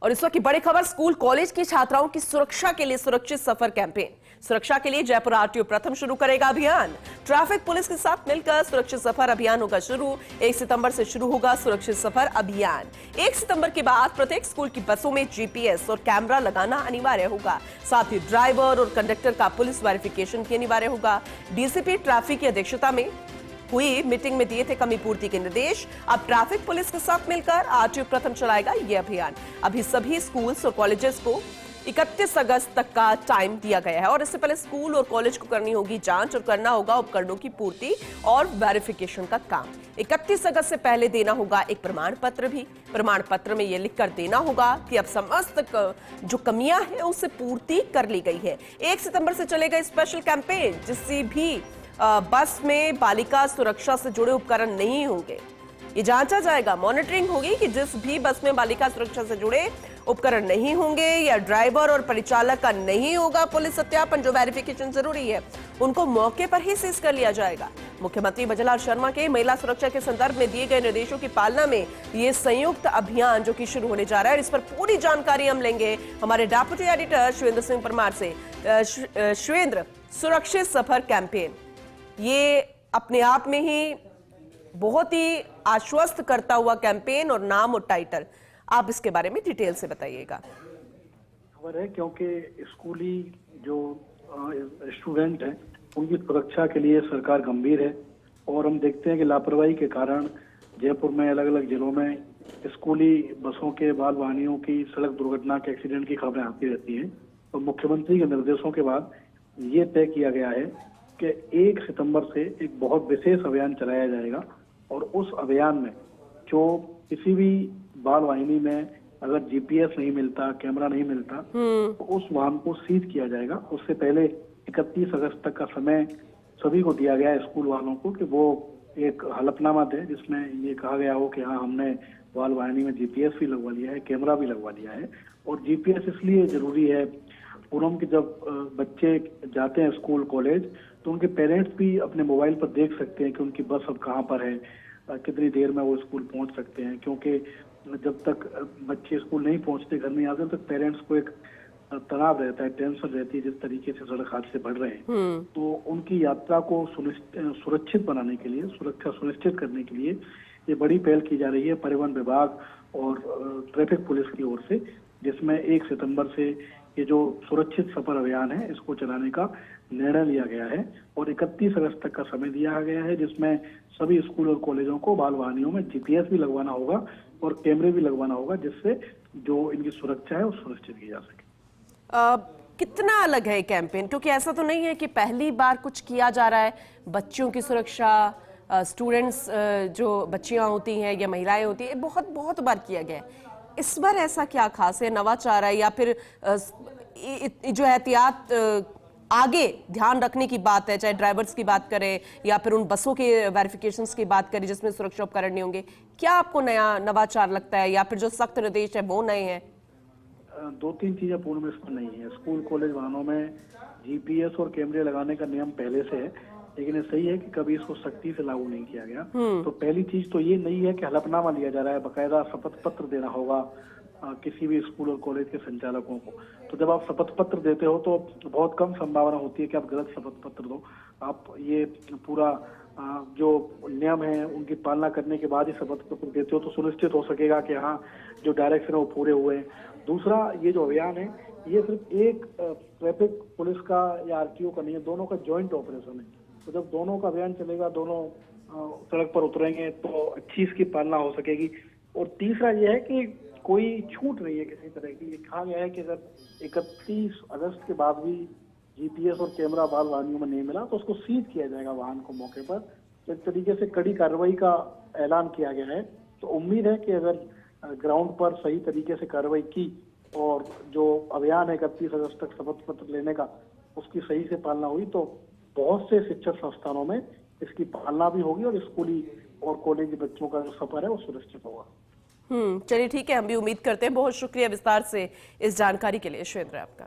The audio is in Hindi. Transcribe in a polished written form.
और इस वक्त की बड़ी खबर, स्कूल कॉलेज की छात्राओं की सुरक्षा के लिए सुरक्षित सफर कैंपेन। सुरक्षा के लिए जयपुर आरटीओ प्रथम शुरू करेगा अभियान। ट्रैफिक पुलिस के साथ मिलकर सुरक्षित सफर अभियान होगा शुरू। 1 सितंबर से शुरू होगा सुरक्षित सफर अभियान। 1 सितंबर के बाद प्रत्येक स्कूल की बसों में जीपीएस और कैमरा लगाना अनिवार्य होगा। साथ ही ड्राइवर और कंडक्टर का पुलिस वेरिफिकेशन भी अनिवार्य होगा। डीसीपी ट्रैफिक की अध्यक्षता में हुई मीटिंग में दिए थे कमी पूर्ति के निर्देश। अब ट्रैफिक पुलिस के साथ मिलकर आरटीओ प्रथम चलाएगा ये अभियान। अभी सभी स्कूल्स और कॉलेजेस को 31 अगस्त तक का टाइम दिया गया है और इससे पहले स्कूल और कॉलेज को करनी होगी जांच और करना होगा उपकरणों की पूर्ति और वेरिफिकेशन का काम। 31 अगस्त से पहले देना होगा एक प्रमाण पत्र भी। प्रमाण पत्र में यह लिखकर देना होगा कि अब समस्त जो कमियां हैं उससे पूर्ति कर ली गई है। 1 सितंबर से चलेगा स्पेशल कैंपेन, जिससे भी बस में बालिका सुरक्षा से जुड़े उपकरण नहीं होंगे। ये जांचा जाएगा, मॉनिटरिंग होगी कि जिस भी बस में बालिका सुरक्षा से जुड़े उपकरण नहीं होंगे या ड्राइवर और परिचालक का नहीं होगा पुलिस सत्यापन, जो वेरिफिकेशन जरूरी है, उनको मौके पर ही सीज कर लिया जाएगा। मुख्यमंत्री भजनलाल शर्मा के महिला सुरक्षा के संदर्भ में दिए गए निर्देशों की पालना में ये संयुक्त अभियान जो कि शुरू होने जा रहा है, इस पर पूरी जानकारी हम लेंगे हमारे डेप्यूटी एडिटर शिवेंद्र सिंह परमार से। शिवेंद्र, सुरक्षित सफर कैंपेन ये अपने आप में ही बहुत ही आश्वस्त करता हुआ कैंपेन और नाम और टाइटल, आप इसके बारे में डिटेल से बताइएगा। खबर है क्योंकि स्कूली जो स्टूडेंट हैं उनकी सुरक्षा के लिए सरकार गंभीर है और हम देखते हैं कि लापरवाही के कारण जयपुर में अलग अलग जिलों में स्कूली बसों के बाल वाहनों की सड़क दुर्घटना के एक्सीडेंट की खबरें आती रहती हैं। और मुख्यमंत्री के निर्देशों के बाद ये तय किया गया है कि 1 सितंबर से एक बहुत विशेष अभियान चलाया जाएगा और उस अभियान में जो किसी भी बाल वाहिनी में अगर जीपीएस नहीं मिलता, कैमरा नहीं मिलता, तो उस वाहन को सीज किया जाएगा। उससे पहले 31 अगस्त तक का समय सभी को दिया गया है, स्कूल वालों को, कि वो एक हलफनामा दे जिसमें ये कहा गया हो कि हाँ, हमने बाल वाहिनी में जीपीएस भी लगवा लिया है, कैमरा भी लगवा लिया है। और जीपीएस इसलिए जरूरी है पूनम कि जब बच्चे जाते हैं स्कूल कॉलेज तो उनके पेरेंट्स भी अपने मोबाइल पर देख सकते हैं कि उनकी बस अब कहाँ पर है, कितनी देर में वो स्कूल पहुंच सकते हैं। क्योंकि जब तक बच्चे स्कूल नहीं पहुंचते, घर नहीं आते, तब तक पेरेंट्स को एक तनाव रहता है, टेंशन रहती है जिस तरीके से सड़क हादसे बढ़ रहे हैं। तो उनकी यात्रा को सुरक्षित बनाने के लिए, सुरक्षा सुनिश्चित करने के लिए ये बड़ी पहल की जा रही है परिवहन विभाग और ट्रैफिक पुलिस की ओर से, जिसमें 1 सितंबर से ये जो सुरक्षित सफर अभियान है इसको चलाने का निर्णय लिया गया है और 31 अगस्त तक का समय दिया गया है, जिसमें सभी स्कूल और कॉलेजों को बाल वाहनियों में जीपीएस भी लगवाना होगा और कैमरे भी लगवाना होगा, जिससे जो इनकी सुरक्षा है वो सुनिश्चित की जा सके। कितना अलग है कैंपेन, क्योंकि ऐसा तो नहीं है कि पहली बार कुछ किया जा रहा है। बच्चों की सुरक्षा, स्टूडेंट्स जो बच्चियां होती हैं या महिलाएं होती हैं, बहुत बहुत बार किया गया है। इस बार ऐसा क्या खास है, नवाचार है या फिर जो एहतियात आगे ध्यान रखने की बात है, चाहे ड्राइवर्स की बात करें या फिर उन बसों के वेरिफिकेशंस की बात करें जिसमें सुरक्षा उपकरण नहीं होंगे, क्या आपको नया नवाचार लगता है या फिर जो सख्त निर्देश है वो नए हैं? 2-3 चीजें पूर्ण में इसमें नहीं है। स्कूल कॉलेज वाहनों में जीपीएस और कैमरे लगाने का नियम पहले से है, लेकिन ये सही है कि कभी इसको सख्ती से लागू नहीं किया गया। तो पहली चीज तो ये नहीं है कि हलफनामा लिया जा रहा है, बाकायदा शपथ पत्र देना होगा किसी भी स्कूल और कॉलेज के संचालकों को। तो जब आप शपथ पत्र देते हो तो बहुत कम संभावना होती है कि आप गलत शपथ पत्र दो। आप ये पूरा जो नियम है उनकी पालना करने के बाद ही शपथ पत्र देते हो तो सुनिश्चित हो सकेगा कि हाँ, जो डायरेक्शन है वो पूरे हुए हैं। दूसरा, ये जो अभियान है ये सिर्फ एक ट्रैफिक पुलिस का या आरटीओ का नहीं है, दोनों का ज्वाइंट ऑपरेशन है। तो जब दोनों का अभियान चलेगा, दोनों सड़क पर उतरेंगे तो अच्छी इसकी पालना हो सकेगी। और तीसरा ये है कि कोई छूट नहीं है किसी तरह की। ये कहा गया है कि अगर 31 अगस्त के बाद भी जीपीएस और कैमरा बाल वाहनियों में नहीं मिला तो उसको सीज किया जाएगा वाहन को मौके पर। तो एक तरीके से कड़ी कार्रवाई का ऐलान किया गया है। तो उम्मीद है कि अगर ग्राउंड पर सही तरीके से कार्रवाई की और जो अभियान है 31 अगस्त तक शपथ पत्र लेने का, उसकी सही से पालना हुई तो बहुत से शिक्षण संस्थानों में इसकी पालना भी होगी और स्कूली और कॉलेज बच्चों का जो सफर है वो सुरक्षित होगा। चलिए ठीक है, हम भी उम्मीद करते हैं। बहुत शुक्रिया विस्तार से इस जानकारी के लिए शिवेंद्र आपका।